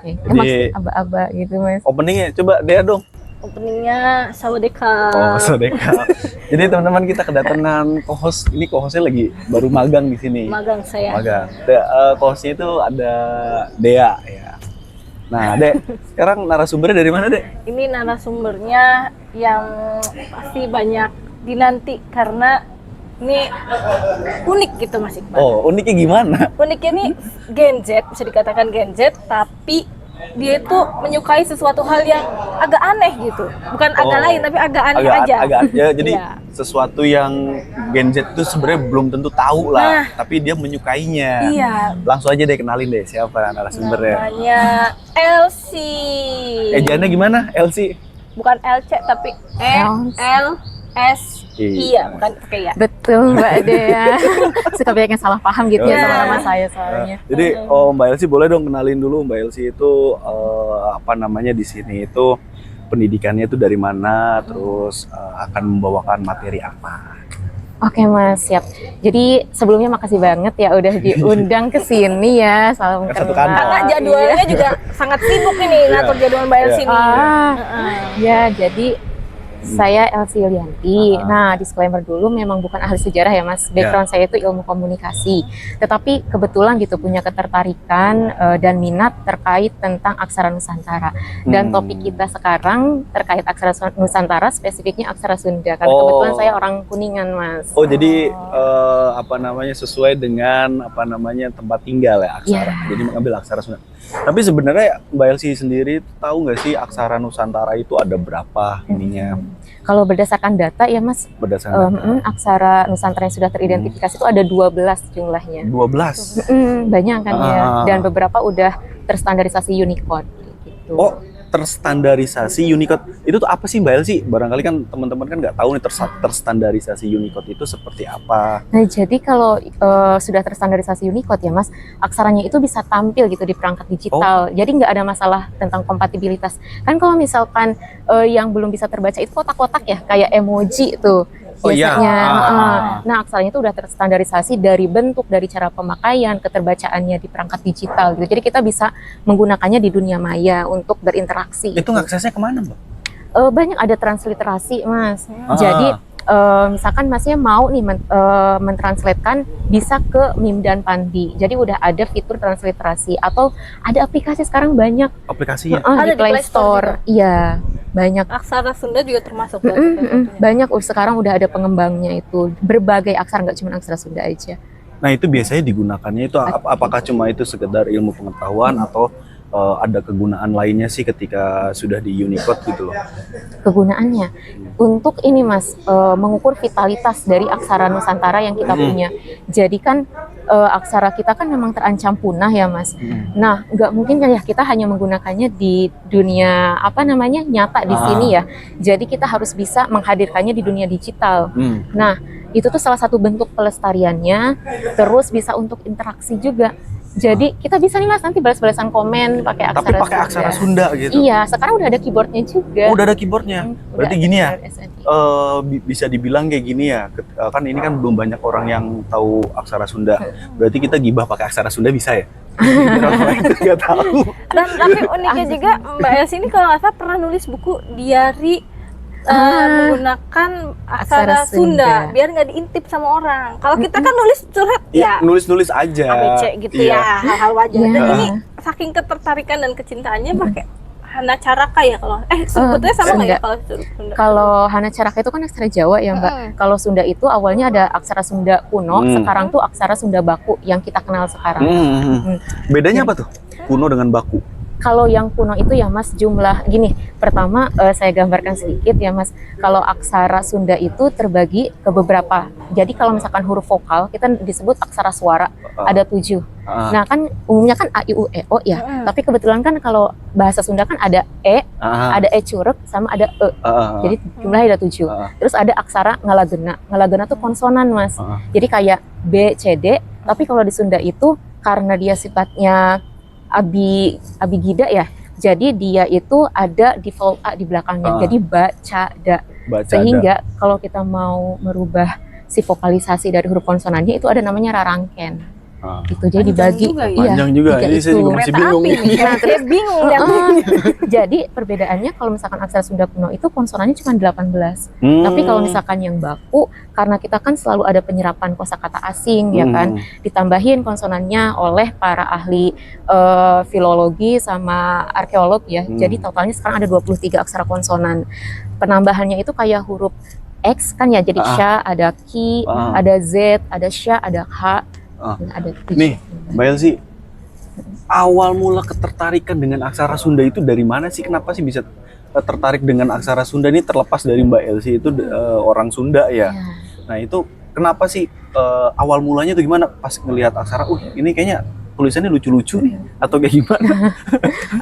Emang Jadi aba-aba gitu Mas. openingnya coba Dea dong. Openingnya Sawadeka. Oh, Sodeka. Jadi teman-teman kita kedatangan co-host. Ini co-hostnya lagi baru magang di sini. Magang saya. Magang. Co-hostnya itu ada Dea ya. Nah, Dek, sekarang narasumbernya dari mana, Dek? Ini narasumbernya yang pasti banyak dinanti karena ini unik gitu Mas Iqbal. Oh, uniknya gimana? Uniknya nih Gen Z, bisa dikatakan Gen Z, tapi dia itu menyukai sesuatu hal yang agak aneh gitu. Bukan agak lain, tapi agak aneh aja. Ya, jadi Iya. sesuatu yang Gen Z itu sebenarnya belum tentu tahu lah, tapi dia menyukainya. Iya. Langsung aja deh kenalin deh siapa narasumbernya. Namanya Elsie. Ejaannya gimana, Elsie? Bukan LC tapi ELS. Iya, bukan pakai ya. Betul Mbak Dea. Suka banyak yang salah paham gitu ya Iya. sama nama saya soalnya. Jadi Mbak Elsie boleh dong kenalin dulu Mbak Elsie itu apa namanya di sini itu pendidikannya itu dari mana, terus akan membawakan materi apa? Oke Mas, siap. Jadi sebelumnya makasih banget ya udah diundang ke sini ya. Salam Satu kenal. kantor. Karena jadwalnya juga sangat sibuk ini ngatur jadwal Mbak Elsie ini. Ya, jadi saya Elsie Yulianti. Nah, disclaimer dulu, memang bukan ahli sejarah ya Mas. Background saya itu ilmu komunikasi. Tetapi kebetulan gitu punya ketertarikan dan minat terkait tentang aksara Nusantara. Dan topik kita sekarang terkait aksara Nusantara, spesifiknya aksara Sunda. Karena kebetulan saya orang Kuningan Mas. Oh, jadi apa namanya sesuai dengan apa namanya tempat tinggal ya aksara. Yeah. Jadi mengambil aksara Sunda. Tapi sebenarnya Mbak Elsie sendiri tahu nggak sih aksara Nusantara itu ada berapa ininya? Kalau berdasarkan data ya Mas, Berdasarkan aksara Nusantara yang sudah teridentifikasi itu ada 12 jumlahnya. 12. Banyak kan ya. Dan beberapa udah terstandarisasi Unicode gitu. Oh, terstandarisasi Unicode. Itu tuh apa sih Mbak Elsie? Barangkali kan teman-teman kan nggak tahu nih terstandarisasi Unicode itu seperti apa. Nah, jadi kalau sudah terstandarisasi Unicode ya Mas, aksaranya itu bisa tampil gitu di perangkat digital. Jadi nggak ada masalah tentang kompatibilitas. Kan kalau misalkan yang belum bisa terbaca itu kotak-kotak ya, kayak emoji tuh. Biasanya, nah aksaranya itu udah terstandarisasi dari bentuk, dari cara pemakaian, keterbacaannya di perangkat digital gitu. Jadi kita bisa menggunakannya di dunia maya untuk berinteraksi. Itu ngaksesnya kemana Mbak? Banyak ada transliterasi Mas. Jadi misalkan Masnya mau nih mentranslatekan bisa ke Mim dan Pandi. Jadi udah ada fitur transliterasi atau ada aplikasi sekarang banyak. Aplikasinya? Di Play Store. Iya, banyak. Aksara Sunda juga termasuk. Banyak sekarang udah ada pengembangnya itu. Berbagai aksara, nggak cuma aksara Sunda aja. Nah, itu biasanya digunakannya itu apakah cuma itu sekedar ilmu pengetahuan atau ada kegunaan lainnya sih ketika sudah di Unicode gitu loh? Kegunaannya untuk ini Mas, mengukur vitalitas dari aksara Nusantara yang kita punya. Jadi kan aksara kita kan memang terancam punah ya Mas. Nah, nggak mungkin kan ya kita hanya menggunakannya di dunia apa namanya nyata di sini ya. Jadi kita harus bisa menghadirkannya di dunia digital. Nah, itu tuh salah satu bentuk pelestariannya. Terus bisa untuk interaksi juga. Jadi kita bisa nih Mas nanti balas-balasan komen pakai aksara Tapi pakai aksara Sunda gitu? Iya, sekarang udah ada keyboardnya juga. Oh, udah ada keyboardnya? Berarti gini ya, bisa dibilang kayak gini ya, kan ini kan belum banyak orang yang tahu aksara Sunda. Berarti kita gibah pakai aksara Sunda bisa ya? Orang itu nggak tahu. Dan tapi uniknya juga Mbak Elsie ini kalau nggak salah pernah nulis buku diari menggunakan aksara Sunda biar nggak diintip sama orang. Kalau kita kan nulis curhat ya nulis-nulis aja ABC gitu ya, hal-hal wajar. Iya. Dan ini saking ketertarikan dan kecintaannya pakai Hana Caraka ya kalau sebetulnya sama nggak ya kalau Sunda? Kalau Hana Caraka itu kan aksara Jawa ya Mbak. Kalau Sunda itu awalnya ada aksara Sunda kuno, sekarang tuh aksara Sunda baku yang kita kenal sekarang. Bedanya apa tuh kuno dengan baku? Kalau yang kuno itu ya Mas jumlah gini, pertama saya gambarkan sedikit ya Mas. Kalau aksara Sunda itu terbagi ke beberapa. Jadi kalau misalkan huruf vokal kita disebut aksara suara, ada 7. Nah kan umumnya kan A, I, U, E, O ya. Tapi kebetulan kan kalau bahasa Sunda kan ada E, ada E curug, sama ada E. Jadi jumlahnya ada 7. Terus ada aksara ngalagena. Ngalagena tuh konsonan Mas. Jadi kayak B, C, D. Tapi kalau di Sunda itu karena dia sifatnya abigida ya. Jadi dia itu ada default A di belakangnya. Jadi baca da. Sehingga kalau kita mau merubah si vokalisasi dari huruf konsonannya itu ada namanya rarangken. Gitu. Jadi Panjang dibagi, juga ya? iya, Panjang juga. tiga Jadi saya itu. juga masih Kereta bingung. api nih. Nah, terus bingung ya. Jadi perbedaannya kalau misalkan aksara Sunda kuno itu konsonannya cuma 18. Tapi kalau misalkan yang baku, karena kita kan selalu ada penyerapan kosakata asing ya kan, ditambahin konsonannya oleh para ahli filologi sama arkeolog ya. Jadi totalnya sekarang ada 23 aksara konsonan. Penambahannya itu kayak huruf X kan ya, jadi sya, ada ki, ada z, ada sya, ada h, ada 7. Nih, Mbak Elsi, awal mula ketertarikan dengan aksara Sunda itu dari mana sih? Kenapa sih bisa tertarik dengan aksara Sunda ini, terlepas dari Mbak Elsi itu orang Sunda ya? Nah itu kenapa sih awal mulanya itu gimana? Pas ngelihat aksara, ini kayaknya tulisannya lucu-lucu nih, atau kayak gimana?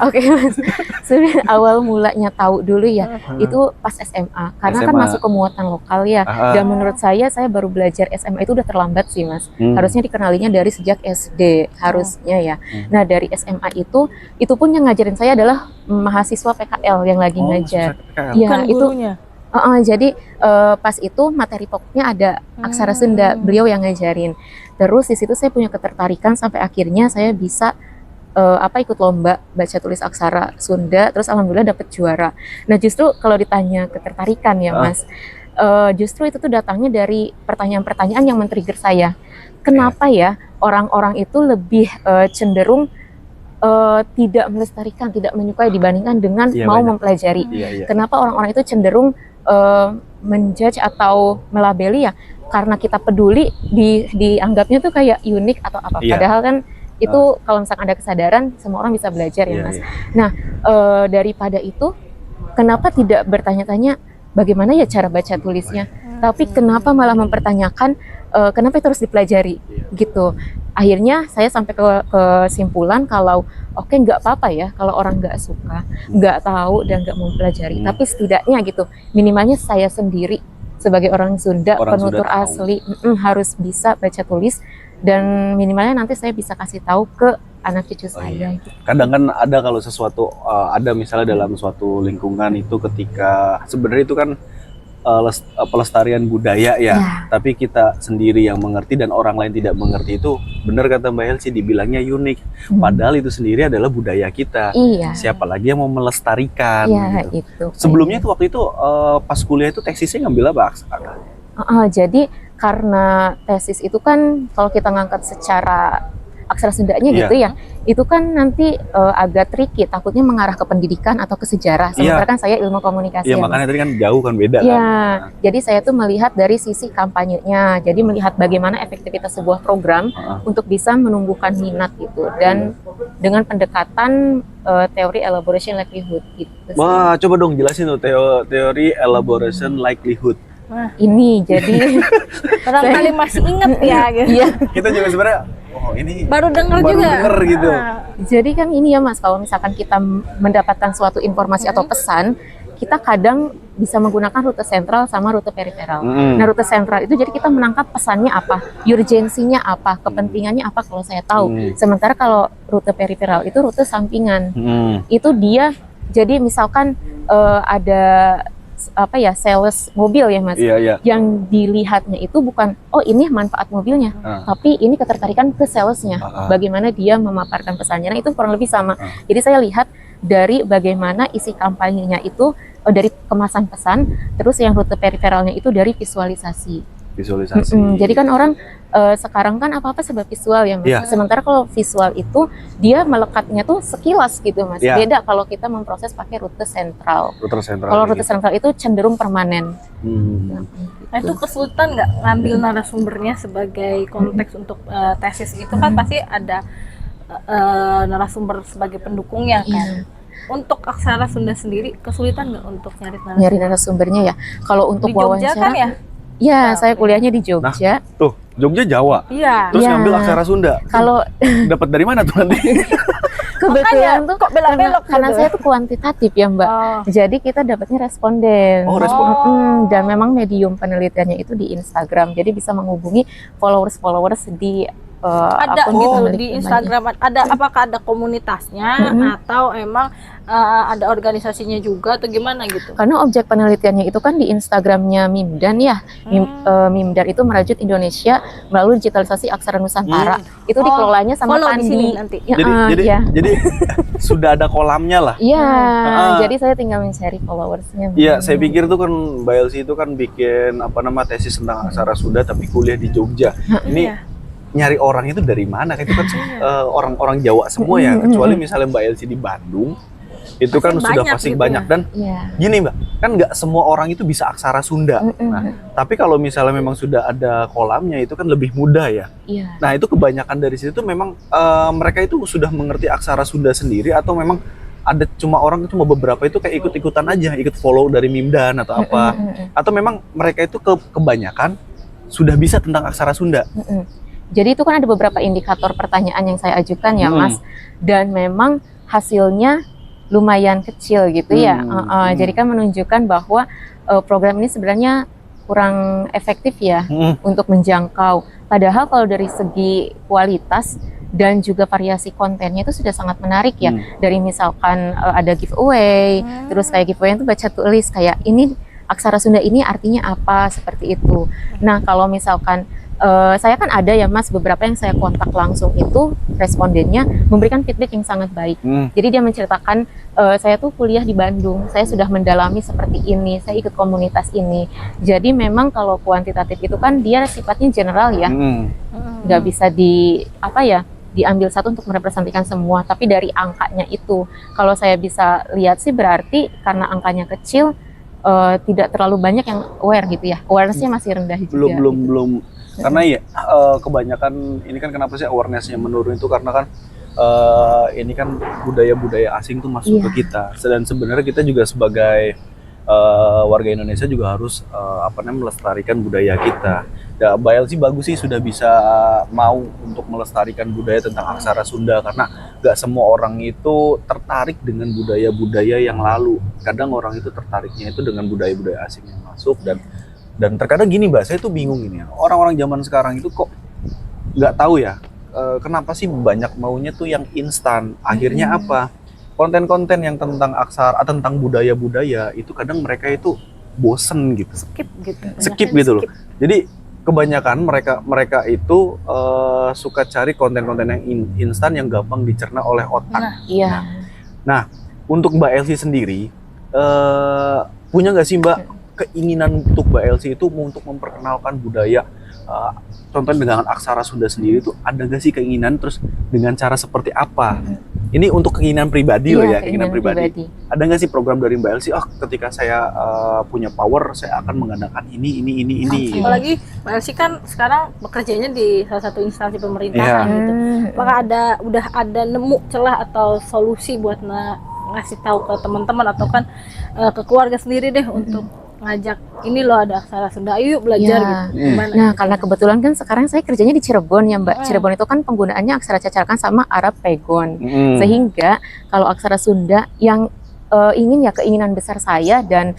Oke Mas, sebenarnya awal mulanya tahu dulu ya, itu pas SMA, karena kan SMA. masuk ke muatan lokal ya, dan menurut saya baru belajar SMA itu udah terlambat sih Mas, harusnya dikenalinya dari sejak SD, harusnya ya. Nah dari SMA itu pun yang ngajarin saya adalah mahasiswa PKL yang lagi ngajar. Bukan itu gurunya. Jadi pas itu materi pokoknya ada aksara Sunda, beliau yang ngajarin. Terus di situ saya punya ketertarikan sampai akhirnya saya bisa ikut lomba baca tulis aksara Sunda, terus alhamdulillah dapet juara. Nah justru kalau ditanya ketertarikan ya Mas, justru itu tuh datangnya dari pertanyaan-pertanyaan yang men-trigger saya. Kenapa ya orang-orang itu lebih cenderung tidak melestarikan, tidak menyukai dibandingkan dengan mau mempelajari. Kenapa orang-orang itu cenderung menjudge atau melabeli ya? Karena kita peduli, dianggapnya tuh kayak unik atau apa. Padahal kan itu kalau misalkan ada kesadaran, semua orang bisa belajar ya Mas. Nah daripada itu, kenapa tidak bertanya-tanya bagaimana ya cara baca tulisnya? Tapi kenapa malah mempertanyakan kenapa itu harus dipelajari gitu? Akhirnya saya sampai ke kesimpulan kalau oke, nggak apa-apa ya kalau orang nggak suka, nggak tahu dan nggak mau pelajari. Tapi setidaknya gitu, minimalnya saya sendiri sebagai orang Sunda, penutur asli harus bisa baca tulis, dan minimalnya nanti saya bisa kasih tahu ke anak cucu saya. Gitu. Kadang kan ada kalau sesuatu ada misalnya dalam suatu lingkungan itu ketika sebenarnya itu kan pelestarian budaya ya, tapi kita sendiri yang mengerti dan orang lain tidak mengerti, itu benar kata Mbak Elsi, dibilangnya unik. Padahal itu sendiri adalah budaya kita. Siapa lagi yang mau melestarikan? Gitu. Itu. Sebelumnya itu waktu itu pas kuliah itu tesisnya ngambil apa? Jadi karena tesis itu kan kalau kita ngangkat secara aksara Sundanya gitu ya, itu kan nanti agak tricky, takutnya mengarah ke pendidikan atau ke sejarah. Sementara kan saya ilmu komunikasi. Iya, makanya tadi kan jauh kan beda kan. Jadi saya tuh melihat dari sisi kampanyenya. Jadi melihat bagaimana efektivitas sebuah program untuk bisa menumbuhkan minat gitu, dan dengan pendekatan teori elaboration likelihood gitu. Wah, coba dong jelasin tuh teori elaboration likelihood. Ini jadi barangkali masih ingat ya gitu. Kita juga sebenarnya ini baru dengar juga. Gitu. Jadi kan ini ya Mas, kalau misalkan kita mendapatkan suatu informasi atau pesan, kita kadang bisa menggunakan rute sentral sama rute periferal. Nah rute sentral itu jadi kita menangkap pesannya apa, urgensinya apa, kepentingannya apa kalau saya tahu. Sementara kalau rute periferal itu rute sampingan. Itu dia jadi misalkan ada sales mobil ya Mas, yang dilihatnya itu bukan ini manfaat mobilnya, tapi ini ketertarikan ke salesnya, bagaimana dia memaparkan pesannya. Nah itu kurang lebih sama. Jadi saya lihat dari bagaimana isi kampanyenya itu dari kemasan pesan, terus yang rute periferalnya itu dari visualisasi. Jadi kan orang sekarang kan apa-apa sebab visual ya Mas. Sementara kalau visual itu dia melekatnya tuh sekilas gitu Mas. Beda kalau kita memproses pakai rute sentral. Kalau rute sentral itu cenderung permanen. Nah itu kesulitan nggak ngambil narasumbernya sebagai konteks untuk tesis itu kan pasti ada narasumber sebagai pendukungnya kan. Untuk aksara Sunda sendiri kesulitan nggak untuk nyari narasumbernya ya? Kalau untuk di Jogja wawancara kan ya? Ya, saya kuliahnya di Jogja. Nah, tuh, Jogja Jawa. Terus ngambil aksara Sunda. Kalau dapat dari mana tuh nanti? Kebetulan tuh kok belok-belok karena saya tuh kuantitatif ya Mbak. Jadi kita dapatnya responden. Dan memang medium penelitiannya itu di Instagram. Jadi bisa menghubungi followers di ada akun gitu milik di remaja. Instagram, ada apakah ada komunitasnya atau emang ada organisasinya juga atau gimana gitu? Karena objek penelitiannya itu kan di Instagramnya Mimdan ya. Mimdan itu merajut Indonesia melalui digitalisasi aksara Nusantara. Itu dikelolanya sama follow di sini Pandi. nanti. Ya, Jadi sudah ada kolamnya lah. Iya, Ah. jadi saya tinggal mencari followersnya. Iya, saya pikir tuh kan Mbak Elsie itu kan bikin tesis tentang aksara Sunda tapi kuliah di Jogja. Ini Iya. nyari orang itu dari mana? Itu kan orang-orang Jawa semua ya, kecuali misalnya Mbak Elsie di Bandung. Itu kan Pasti sudah banyak pasti gitu banyak ya. dan Iya. gini Mbak, kan nggak semua orang itu bisa aksara Sunda. Nah, tapi kalau misalnya memang sudah ada kolamnya itu kan lebih mudah ya. Iya. Nah itu kebanyakan dari situ memang mereka itu sudah mengerti aksara Sunda sendiri atau memang ada cuma beberapa itu kayak ikut-ikutan aja, ikut follow dari Mimdan atau apa, atau memang mereka itu kebanyakan sudah bisa tentang aksara Sunda. Jadi itu kan ada beberapa indikator pertanyaan yang saya ajukan ya Mas, dan memang hasilnya lumayan kecil gitu ya. Jadi kan menunjukkan bahwa program ini sebenarnya kurang efektif ya untuk menjangkau. Padahal kalau dari segi kualitas dan juga variasi kontennya itu sudah sangat menarik ya. Dari misalkan ada giveaway, terus kayak giveaway itu baca tulis kayak ini aksara Sunda ini artinya apa, seperti itu. Nah kalau misalkan saya kan ada ya Mas, beberapa yang saya kontak langsung itu respondennya memberikan feedback yang sangat baik. Jadi dia menceritakan saya tuh kuliah di Bandung, saya sudah mendalami seperti ini, saya ikut komunitas ini. Jadi memang kalau kuantitatif itu kan dia sifatnya general ya, nggak bisa diambil satu untuk merepresentasikan semua. Tapi dari angkanya itu, kalau saya bisa lihat sih berarti karena angkanya kecil, tidak terlalu banyak yang aware gitu ya, awareness-nya masih rendah juga. Belum. Karena ya kebanyakan ini kan kenapa sih awareness-nya menurun itu karena kan ini kan budaya-budaya asing tuh masuk ke kita. Dan sebenarnya kita juga sebagai warga Indonesia juga harus melestarikan budaya kita. Ya, Mbak Elsie bagus sih sudah bisa mau untuk melestarikan budaya tentang aksara Sunda karena nggak semua orang itu tertarik dengan budaya-budaya yang lalu. Kadang orang itu tertariknya itu dengan budaya-budaya asing yang masuk dan terkadang gini Mbak, saya tuh bingung ini ya. Orang-orang zaman sekarang itu kok nggak tahu ya kenapa sih banyak maunya tuh yang instan. Akhirnya apa? Konten-konten yang tentang aksara, tentang budaya-budaya itu kadang mereka itu bosen gitu. Skip gitu loh. Jadi kebanyakan mereka itu suka cari konten-konten yang instan yang gampang dicerna oleh otak. Nah, untuk Mbak Elsie sendiri punya nggak sih Mbak keinginan untuk Mbak Elsie itu untuk memperkenalkan budaya, contohnya dengan aksara Sunda sendiri itu ada nggak sih keinginan, terus dengan cara seperti apa? Ini untuk keinginan pribadi loh ya, keinginan pribadi. Ada nggak sih program dari Mbak Elsie? Ketika saya punya power, saya akan mengadakan ini. Apalagi Mbak Elsie kan sekarang bekerjanya di salah satu instansi pemerintahan gitu. Apakah udah ada nemu celah atau solusi buat ngasih tahu ke teman-teman atau kan ke keluarga sendiri deh untuk ngajak ini loh ada aksara Sunda, ayo yuk belajar gitu. Nah, karena kebetulan kan sekarang saya kerjanya di Cirebon ya Mbak. Cirebon itu kan penggunaannya aksara cacarakan sama Arab Pegon. Sehingga kalau aksara Sunda yang keinginan besar saya dan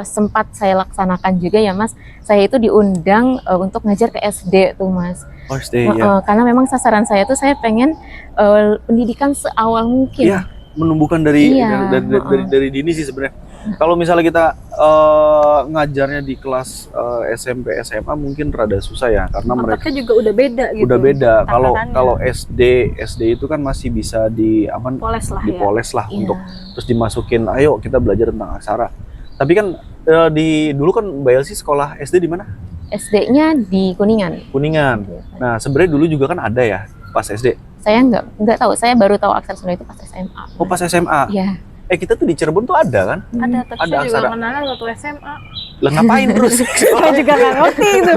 sempat saya laksanakan juga ya Mas, saya itu diundang untuk ngajar ke SD tuh Mas. SD, ya. Karena memang sasaran saya tuh saya pengen pendidikan seawal mungkin. Iya, menumbuhkan dari dini sih sebenarnya. Kalau misalnya kita ngajarnya di kelas SMP, SMA mungkin rada susah ya karena mereka juga udah beda gitu. Udah beda. Kalau SD itu kan masih bisa dipoles lah untuk terus dimasukin, ayo kita belajar tentang aksara. Tapi kan dulu kan Mbak Elsie sekolah SD di mana? SD-nya di Kuningan. Nah, sebenarnya dulu juga kan ada ya pas SD. Saya nggak tahu, saya baru tahu aksara Sunda itu pas SMA. Oh, pas SMA. Iya. Kita tuh di Cirebon tuh ada kan? Ada juga kenalnya waktu SMA. Lah ngapain terus? Saya juga nggak ngerti itu.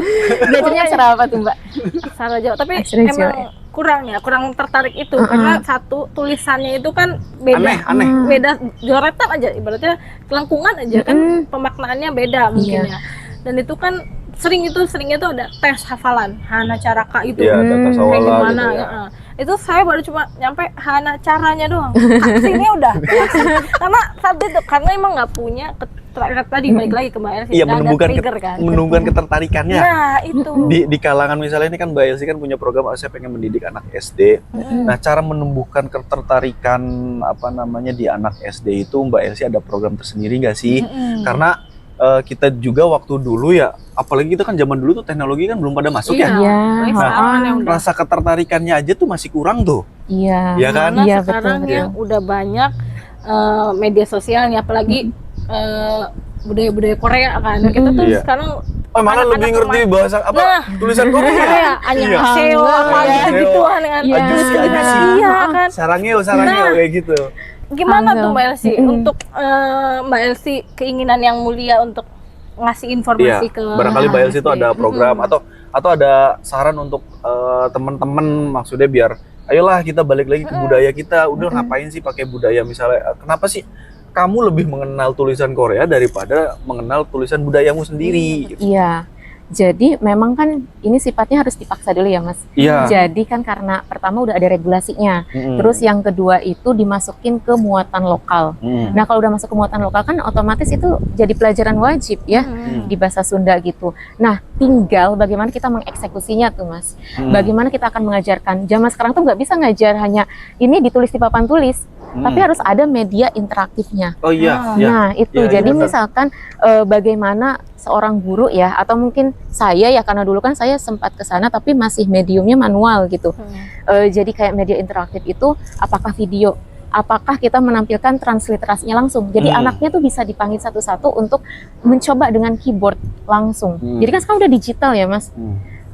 Belajarnya aksara apa tuh Mbak? Aksara Jawa, tapi emang kurang tertarik itu karena satu tulisannya itu kan beda. Aneh. Beda joretan aja, ibaratnya kelengkungan aja kan pemaknaannya beda mungkin ya. Dan itu kan seringnya tuh ada tes hafalan Hana Caraka itu. Iya, tes kayak hafalan gimana gitu ya. Itu saya baru cuma nyampe Hana caranya doang. Sini udah. Karena saat itu karena emang nggak punya tadi balik lagi ke Mbak Elsie, Iya, nggak ada menumbuhkan trigger kan. menumbuhkan ketertarikannya. Nah, itu. Di kalangan misalnya ini kan Mbak Elsie kan punya program saya pengen mendidik anak SD. Nah, cara menumbuhkan ketertarikan apa namanya di anak SD itu Mbak Elsie ada program tersendiri nggak sih? Karena kita juga waktu dulu ya, apalagi kita kan zaman dulu tuh teknologi kan belum pada masuk ya. Iya. Apalagi Nah, sekarang yang udah rasa ketertarikannya aja tuh masih kurang tuh. Iya. Iya kan? mana Iya, sekarang betul, yang udah banyak media sosialnya, apalagi budaya-budaya Korea kan. Kita tuh Iya. sekarang Oh, malah anak-anak lebih ngerti remaja. bahasa apa? Nah, Tulisan Korea. Korea, annyeonghaseyo, apa Iya. gitu kan. Iya. Ajusi, Iya kan. sarangeo Nah. kayak gitu. Gimana Halo. tuh Mbak Elsie untuk Mbak Elsie keinginan yang mulia untuk ngasih informasi ke barangkali Mbak Elsie itu ada program atau ada saran untuk teman-teman, maksudnya biar ayolah kita balik lagi ke budaya kita. Udah ngapain sih pakai budaya misalnya? Kenapa sih kamu lebih mengenal tulisan Korea daripada mengenal tulisan budayamu sendiri? Gitu. Iya. Jadi memang kan ini sifatnya harus dipaksa dulu ya Mas. Iya. Jadi kan karena pertama udah ada regulasinya. Mm-mm. Terus yang kedua itu dimasukin ke muatan lokal. Mm. Nah kalau udah masuk ke muatan lokal kan otomatis itu jadi pelajaran wajib ya di bahasa Sunda gitu. Nah tinggal bagaimana kita mengeksekusinya tuh Mas. Bagaimana kita akan mengajarkan. Zaman sekarang tuh nggak bisa ngajar hanya ini ditulis di papan tulis. Tapi harus ada media interaktifnya. Oh iya, iya. Nah itu Iya, jadi iya, betul. misalkan bagaimana seorang guru ya atau mungkin saya ya karena dulu kan saya sempat ke sana tapi masih mediumnya manual gitu. Jadi kayak media interaktif itu apakah video, apakah kita menampilkan transliterasinya langsung. Jadi anaknya tuh bisa dipanggil satu-satu untuk mencoba dengan keyboard langsung. Jadi kan sekarang udah digital ya Mas.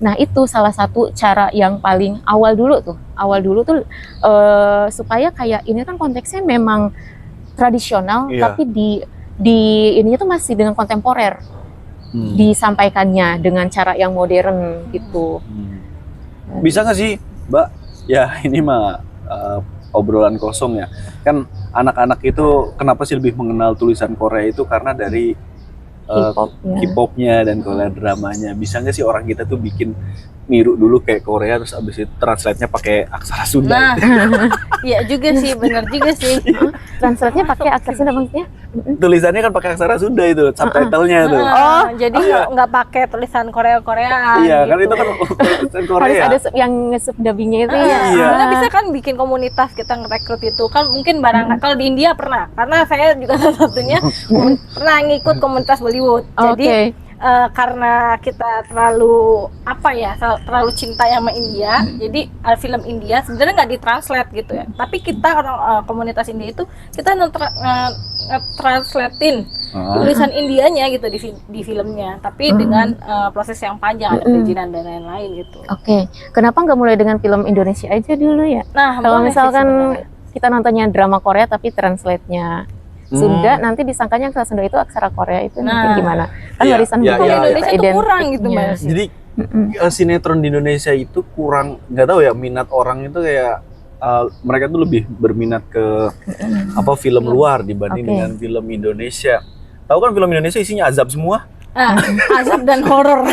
Nah itu salah satu cara yang paling awal dulu tuh supaya kayak ini kan konteksnya memang tradisional Iya. tapi di ininya tuh masih dengan kontemporer disampaikannya dengan cara yang modern gitu. Bisa nggak sih Mbak? Ya ini mah obrolan kosong ya. Kan anak-anak itu kenapa sih lebih mengenal tulisan Korea itu karena dari K-popnya. K-popnya dan Korea dramanya. Bisa nggak sih orang kita tuh bikin niru dulu kayak Korea terus abis itu translate-nya pakai aksara Sunda? Nah, iya juga sih, benar juga sih. Translate-nya pakai aksara Sunda maksudnya? Tulisannya kan pakai aksara Sunda itu, subtitle-nya tuh. Jadi nggak pakai tulisan Korea-Koreaan. Iya, kan gitu. itu kan tulisan Harus Korea. ada yang nge-sub dubbingnya itu ya. Iya. Sebenarnya bisa kan bikin komunitas, kita ngerekrut itu kan mungkin barang kalau di India pernah, karena saya juga salah satunya pernah ngikut komunitas Bollywood. Jadi Oke. karena kita terlalu terlalu cinta sama India, jadi film India sebenarnya nggak ditranslate gitu ya. Tapi kita orang komunitas India itu kita nge-translatein tulisan Indianya gitu di filmnya, tapi dengan proses yang panjang, ada perizinan dan lain-lain gitu. Oke. Kenapa nggak mulai dengan film Indonesia aja dulu ya? Nah, Kalau boleh sih misalkan sebenarnya. kita nontonnya drama Korea tapi translate-nya Sunda, nanti disangkanya aksara Sunda itu aksara Korea itu nanti Nah. gimana? Kan Iya, warisan iya, budaya iya, Indonesia kita, tuh kurang gitu Mbak identiknya. Elsie. Jadi sinetron di Indonesia itu kurang, nggak tahu ya, minat orang itu kayak mereka tuh lebih berminat ke film luar dibanding Oke. dengan film Indonesia. Tahu kan film Indonesia isinya azab semua? Azab dan horor.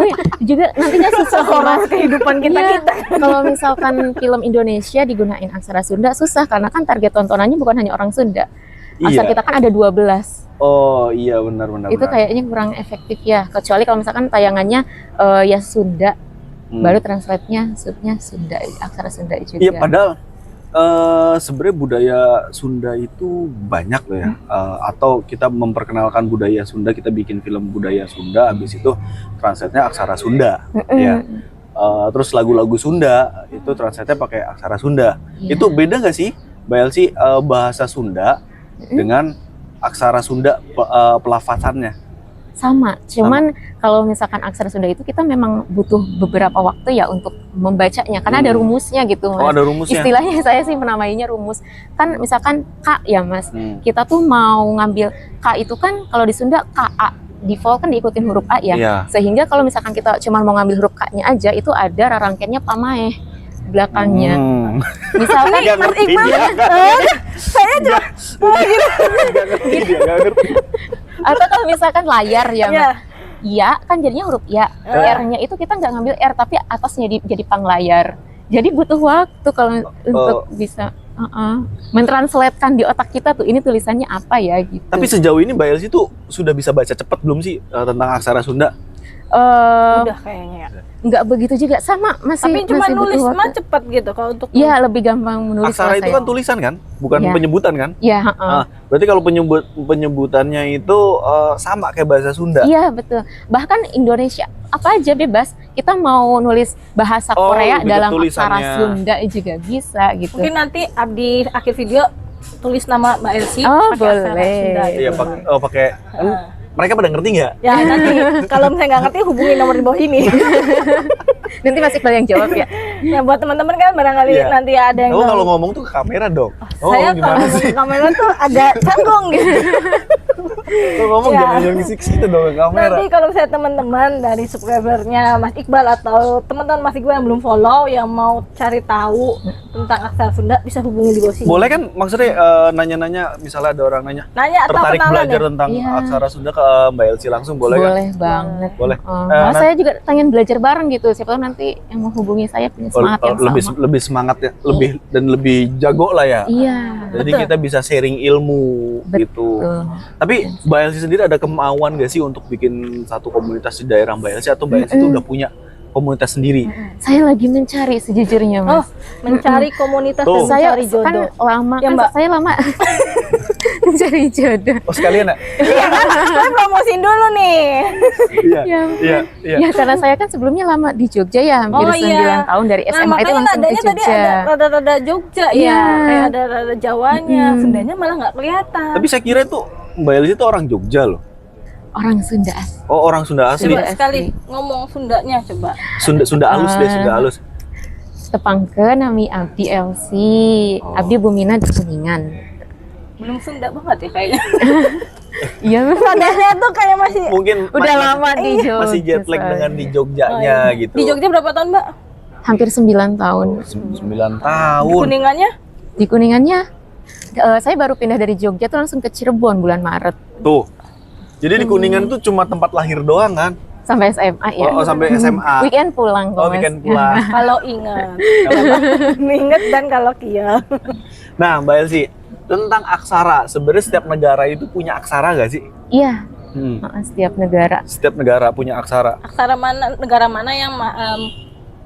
Oh iya, juga nantinya susah Horor kehidupan Iya, kita. kalau misalkan film Indonesia digunain aksara Sunda susah karena kan target tontonannya bukan hanya orang Sunda. Aksara kita kan ada 12. Oh iya, benar. Itu kayaknya kurang efektif ya. Kecuali kalau misalkan tayangannya ya Sunda, baru translate-nya subnya Sunda, aksara Sunda juga. Iya, padahal sebenarnya budaya Sunda itu banyak loh ya. Atau kita memperkenalkan budaya Sunda, kita bikin film budaya Sunda, habis itu translate-nya aksara Sunda. Ya. Terus lagu-lagu Sunda itu translate-nya pakai aksara Sunda. Iya. Itu beda nggak sih, Mbak Elsie, bahasa Sunda dengan aksara Sunda pelafasannya? Sama, cuman kalau misalkan aksara Sunda itu kita memang butuh beberapa waktu ya untuk membacanya karena ada rumusnya gitu Mas. Oh, ada rumusnya. Istilahnya saya sih menamainya rumus. Kan misalkan K ya Mas. Kita tuh mau ngambil K itu kan kalau di Sunda KA. Default kan diikutin huruf A ya. Iya. Sehingga kalau misalkan kita cuma mau ngambil huruf K-nya aja itu ada rarangkennya pamaeh belakangnya. Misalkan Nggak Mas ngerti Iqbal dia. Saya juga Nggak ngerti dia, nggak ngerti. atau kalau misalkan layar ya Mas. ya. Ya kan jadinya huruf ya. R-nya itu kita nggak ngambil R tapi atasnya jadi panglayar. Jadi butuh waktu kalau untuk bisa. mentranslatekan di otak kita tuh ini tulisannya apa ya gitu. Tapi sejauh ini Mbak Elsie tuh sudah bisa baca cepat belum sih tentang aksara Sunda? Udah kayaknya ya. Nggak begitu juga, sama masih. Tapi cuma masih nulis butuh mah waktu. cepet gitu kalau untuk Iya, lebih gampang menulis. Aksara kalau itu saya. kan tulisan kan, bukan Iya. penyebutan kan? Iya, Berarti kalau penyebutannya itu sama kayak bahasa Sunda. iya betul. Bahkan Indonesia apa aja bebas. Kita mau nulis bahasa Oh, Korea gitu dalam tulisannya. aksara Sunda juga bisa gitu. mungkin nanti di akhir video tulis nama Mbak Elsie Oh, pakai aksara boleh. Sunda gitu. Iya, pakai. Mereka pada ngerti nggak? Ya nanti kalau misalnya nggak ngerti hubungi nomor di bawah ini. Nanti Mas Iqbal yang jawab ya. Nah buat teman-teman kan barangkali Iya. nanti ada yang Oh, tahu. kalau ngomong tuh ke kamera dong. Saya gimana kalau sih? kamera tuh agak canggung gitu. Kalau ngomong Ya. jangan yang gitu dong ke kamera. Nanti kalau misalnya teman-teman dari subscribernya Mas Iqbal atau teman-teman Mas Iqbal yang belum follow yang mau cari tahu tentang aksara Sunda bisa hubungi di bawah sini. Boleh kan maksudnya nanya-nanya, misalnya ada orang nanya Nanya atau tertarik kenalan belajar ya? tentang Iya. aksara Sunda ke Mbak Elsie langsung boleh kan? Boleh banget. Boleh. Malah saya juga pengen belajar bareng gitu. Siapa tahu nanti yang mau hubungi saya punya semangat yang lebih sama. lebih semangat ya, lebih dan lebih jago lah ya. Iya. Jadi kita bisa sharing ilmu gitu. Betul. Tapi Mbak Elsie sendiri ada kemauan gak sih untuk bikin satu komunitas di daerah Mbak Elsie, atau Mbak Elsie itu udah punya komunitas sendiri? Saya lagi mencari sejujurnya, Oh, Mas. mencari komunitas Tuh. dan Saya mencari kan jodoh. lama Ya, kan Mbak. saya lama mencari jodoh. Oh sekalian ya? Iya kan? Saya promosiin dulu nih. Iya, Ya, iya, iya. Ya karena saya kan sebelumnya lama di Jogja ya, hampir Oh, 9 iya. tahun dari SMA itu makanya langsung ke nadanya tadi Jogja. ada rada-rada Jogja Iya. ya, kayak ada rada Jawanya, Sundanya malah nggak kelihatan. Tapi saya kira itu Mbak Elsie itu orang Jogja loh. Orang Sunda. Oh, orang Sunda asli. Coba Asli. sekali ngomong Sundanya coba. Sunda halus deh, Sunda halus. Tepangke nami Abdi LC. Abdi Bumina di Kuningan. Belum Sunda banget ya kayaknya. Iya, Nadanya tuh kayak masih Mungkin udah lama di Jogja. masih jet lag soalnya. dengan di Jogjanya gitu. Di Jogja berapa tahun, Mbak? Hampir 9 tahun. 9 Di tahun. Kuningannya? Di Kuningannya saya baru pindah dari Jogja tuh langsung ke Cirebon bulan Maret Tuh. Jadi di Kuningan tuh cuma tempat lahir doang kan? sampai SMA ya. Oh, sampai SMA. Weekend pulang kok, Oh, Mas. weekend pulang. Kalau ingat. Ingat dan kalau kia. Nah, Mbak Elsie, tentang aksara, sebenarnya setiap negara itu punya aksara gak sih? Iya, Hmm. setiap negara. Setiap negara punya aksara. Aksara mana, negara mana yang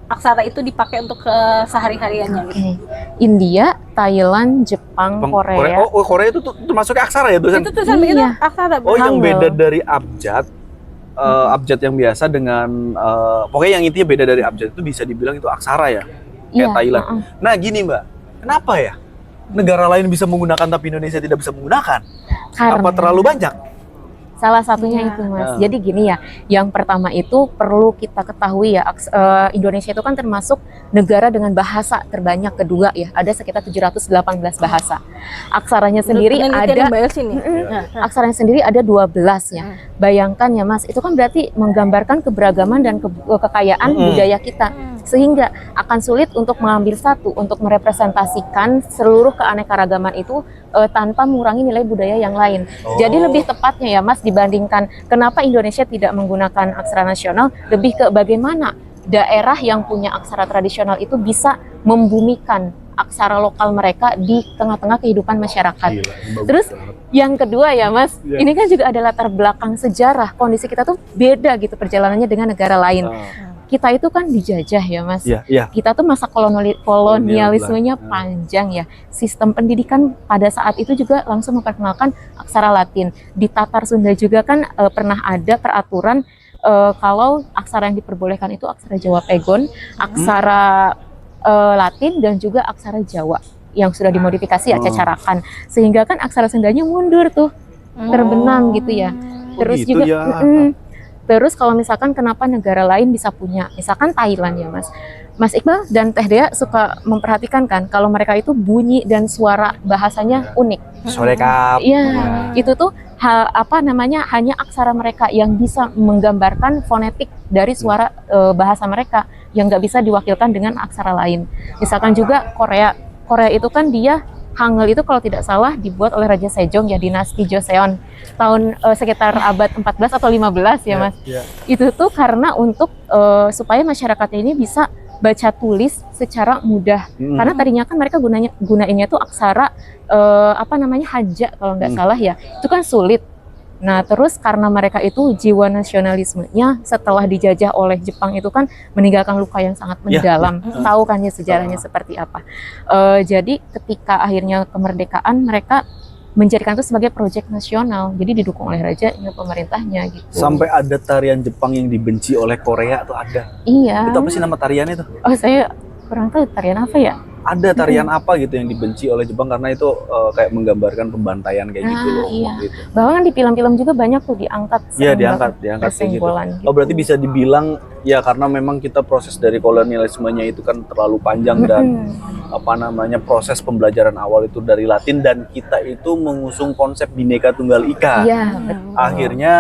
aksara itu dipakai untuk sehari-hariannya gitu? Oke. India, Thailand, Jepang, Korea. Oh, Korea itu termasuknya aksara ya tulisan? Itu tulisan begitu Iya. aksara. Oh, yang Hangul. beda dari abjad. Abjad yang biasa dengan pokoknya yang intinya beda dari abjad itu bisa dibilang itu aksara ya. Kayak Thailand. Nah, gini Mbak. Kenapa ya? Negara lain bisa menggunakan tapi Indonesia tidak bisa menggunakan? Karena Apa terlalu banyak? salah satunya Iya. itu, Mas. Jadi gini ya, yang pertama itu perlu kita ketahui ya, Indonesia itu kan termasuk negara dengan bahasa terbanyak kedua ya. Ada sekitar 718 bahasa. Aksaranya sendiri ada Mbak Elsie nih. Iya. Nah, aksaranya sendiri ada 12 ya. Bayangkan ya Mas, itu kan berarti menggambarkan keberagaman dan kekayaan budaya kita. Sehingga akan sulit untuk mengambil satu, untuk merepresentasikan seluruh keanekaragaman itu tanpa mengurangi nilai budaya yang lain. Jadi lebih tepatnya ya Mas, dibandingkan kenapa Indonesia tidak menggunakan aksara nasional, lebih ke bagaimana daerah yang punya aksara tradisional itu bisa membumikan aksara lokal mereka di tengah-tengah kehidupan masyarakat. Gila, ini bagus Terus banget. yang kedua ya Mas, Iya. ini kan juga ada latar belakang sejarah. Kondisi kita tuh beda gitu perjalanannya dengan negara lain. Kita itu kan dijajah ya Mas. Iya, iya. Kita tuh masa kolonialismenya Kolonial. panjang ya. Sistem pendidikan pada saat itu juga langsung memperkenalkan aksara Latin. Di Tatar Sunda juga kan pernah ada peraturan kalau aksara yang diperbolehkan itu aksara Jawa Pegon, aksara Latin dan juga aksara Jawa yang sudah dimodifikasi ya cacarakan. Sehingga kan aksara Sundanya mundur tuh, terbenam gitu ya. Terus gitu juga ya. terus kalau misalkan kenapa negara lain bisa punya, misalkan Thailand ya Mas. Mas Iqbal dan Teh Dea suka memperhatikan kan kalau mereka itu bunyi dan suara bahasanya unik. Sore kap. Iya, itu tuh hanya aksara mereka yang bisa menggambarkan fonetik dari suara bahasa mereka yang nggak bisa diwakilkan dengan aksara lain. Misalkan juga Korea itu kan dia Hangul itu kalau tidak salah dibuat oleh Raja Sejong ya, dinasti Joseon tahun sekitar abad 14 atau 15 ya Mas. Iya. Itu tuh karena untuk supaya masyarakatnya ini bisa baca tulis secara mudah. Karena tadinya kan mereka gunainnya tuh aksara haja kalau nggak salah ya. Itu kan sulit. Nah, terus karena mereka itu jiwa nasionalismenya setelah dijajah oleh Jepang itu kan meninggalkan luka yang sangat mendalam. Tahu kan ya sejarahnya seperti apa. Jadi ketika akhirnya kemerdekaan mereka menjadikan itu sebagai proyek nasional. Jadi didukung oleh rajanya, pemerintahnya gitu. Sampai ada tarian Jepang yang dibenci oleh Korea tuh ada. Iya. Itu apa sih nama tariannya tuh? Oh, saya kurang tahu tarian apa ya. Ada tarian apa gitu yang dibenci oleh Jepang karena itu kayak menggambarkan pembantaian kayak gitu loh. Iya. Gitu. Bahkan di film-film juga banyak tuh diangkat. Iya, diangkat kayak gitu. Persenggolan gitu. Oh, berarti bisa dibilang ya karena memang kita proses dari kolonialismenya itu kan terlalu panjang dan proses pembelajaran awal itu dari Latin dan kita itu mengusung konsep Bhinneka Tunggal Ika. Iya, betul. Akhirnya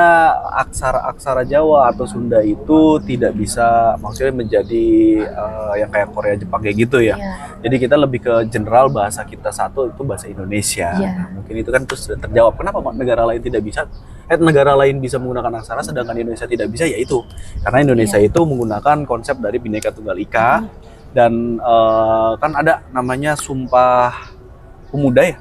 aksara Jawa atau Sunda itu tidak bisa maksudnya menjadi yang kayak Korea Jepang kayak gitu ya. Iya. Jadi kita lebih ke general bahasa kita satu itu bahasa Indonesia. Iya. Nah, mungkin itu kan terus sudah terjawab. Kenapa negara lain tidak bisa? Negara lain bisa menggunakan aksara sedangkan Indonesia tidak bisa, yaitu karena Indonesia itu menggunakan konsep dari Bhinneka Tunggal Ika dan kan ada namanya Sumpah Pemuda ya,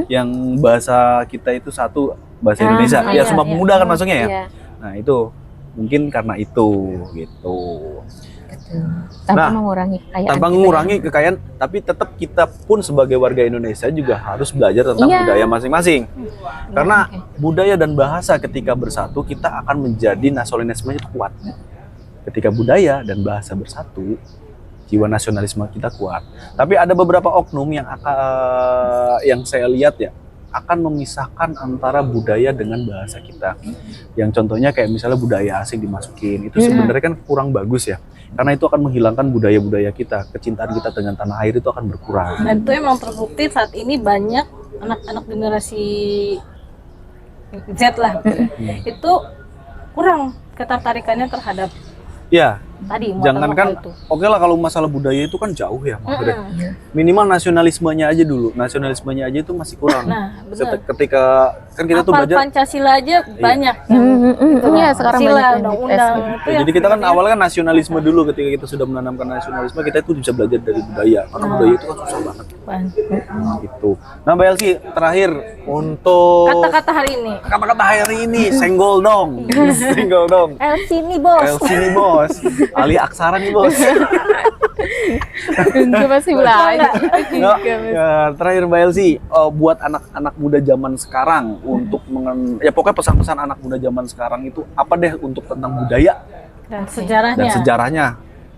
yang bahasa kita itu satu bahasa Indonesia. Ya Sumpah Pemuda kan masuknya ya. Iya. Nah itu mungkin karena itu gitu. Tanpa mengurangi kekayaan. Tanpa mengurangi kekayaan, tapi tetap kita pun sebagai warga Indonesia juga harus belajar tentang budaya masing-masing. Karena budaya dan bahasa ketika bersatu, kita akan menjadi nasionalismenya itu kuat. Ketika budaya dan bahasa bersatu, jiwa nasionalisme kita kuat. Tapi ada beberapa oknum yang saya lihat ya, akan memisahkan antara budaya dengan bahasa kita. Yang contohnya kayak misalnya budaya asing dimasukin, itu sebenarnya kan kurang bagus ya. Karena itu akan menghilangkan budaya-budaya kita, kecintaan kita dengan tanah air itu akan berkurang. Dan itu emang terbukti saat ini banyak anak-anak generasi Z lah, itu kurang ketertarikannya terhadap Ya, tadi jangankan oke lah kalau masalah budaya itu kan jauh ya maksudnya. Minimal nasionalismenya aja dulu. Nasionalismenya aja itu masih kurang. Nah, benar. Ketika kan kita tuh belajar Pancasila aja banyak. Iya, sekarang Pancasila, banyak undang-undang. jadi kita kan awalnya kan nasionalisme dulu, ketika kita sudah menanamkan nasionalisme kita itu bisa belajar dari budaya. Karena budaya itu kan susah banget. Gitu. Nah, Mbak Elsie, terakhir untuk Kata-kata hari ini. Kata-kata hari ini, senggol dong. Senggol dong. Sini bos. Sini bos. Ali aksara nih bos. Itu masih belajar. Terakhir Mbak Elsie, buat anak-anak muda zaman sekarang untuk pokoknya pesan-pesan anak muda zaman sekarang itu apa deh untuk tentang budaya Dan sejarahnya. dan sejarahnya.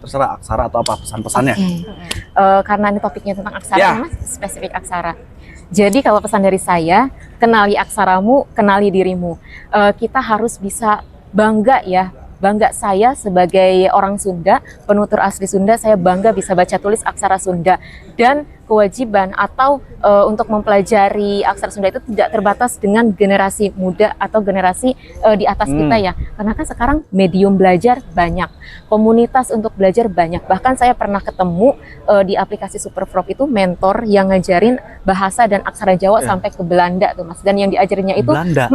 Terserah aksara atau apa pesan-pesannya. Karena ini topiknya tentang aksara, Mas, spesifik aksara. Jadi kalau pesan dari saya, kenali aksaramu, kenali dirimu. Kita harus bisa bangga ya. Bangga saya sebagai orang Sunda, penutur asli Sunda, saya bangga bisa baca tulis aksara Sunda. Dan kewajiban atau untuk mempelajari aksara Sunda itu tidak terbatas dengan generasi muda atau generasi di atas kita ya. Karena kan sekarang medium belajar banyak, komunitas untuk belajar banyak. Bahkan saya pernah ketemu di aplikasi Superprof itu mentor yang ngajarin bahasa dan aksara Jawa sampai ke Belanda tuh Mas. Dan yang diajarinnya itu Belanda.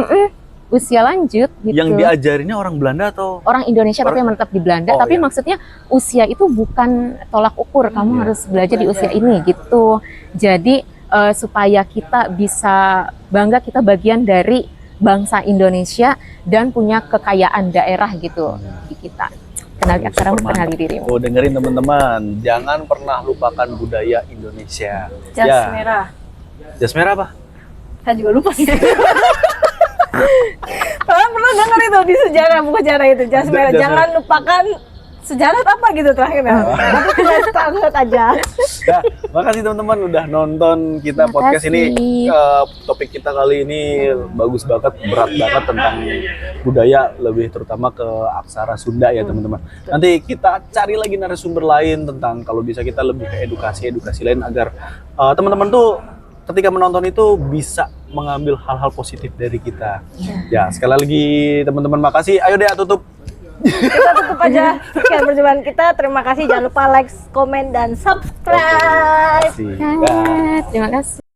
Usia lanjut gitu. Yang diajarinnya orang Belanda atau orang Indonesia tapi yang menetap di Belanda. Tapi maksudnya usia itu bukan tolak ukur. Kamu harus belajar di usia ini gitu. Jadi supaya kita bisa bangga kita bagian dari bangsa Indonesia dan punya kekayaan daerah gitu di kita. Kenali aksaramu, kenali dirimu. Oh, dengerin teman-teman, jangan pernah lupakan budaya Indonesia. Jas merah. Jas merah apa? Saya juga lupa sih. Kalian pernah dengar itu di sejarah, buku sejarah itu jas merah. Jangan lupakan sejarah apa gitu terakhirnya. Tapi kita lihat aja. Ya, makasih teman-teman udah nonton kita podcast ini. Topik kita kali ini bagus banget, berat banget tentang budaya, lebih terutama ke aksara Sunda ya teman-teman. Nanti kita cari lagi narasumber lain tentang kalau bisa kita lebih ke edukasi lain agar teman-teman tuh ketika menonton itu bisa mengambil hal-hal positif dari kita. Ya, sekali lagi teman-teman makasih. Ayo deh tutup. Kita tutup aja sekian perjumpaan kita. Terima kasih, jangan lupa like, komen, dan subscribe. Terima kasih. Terima kasih.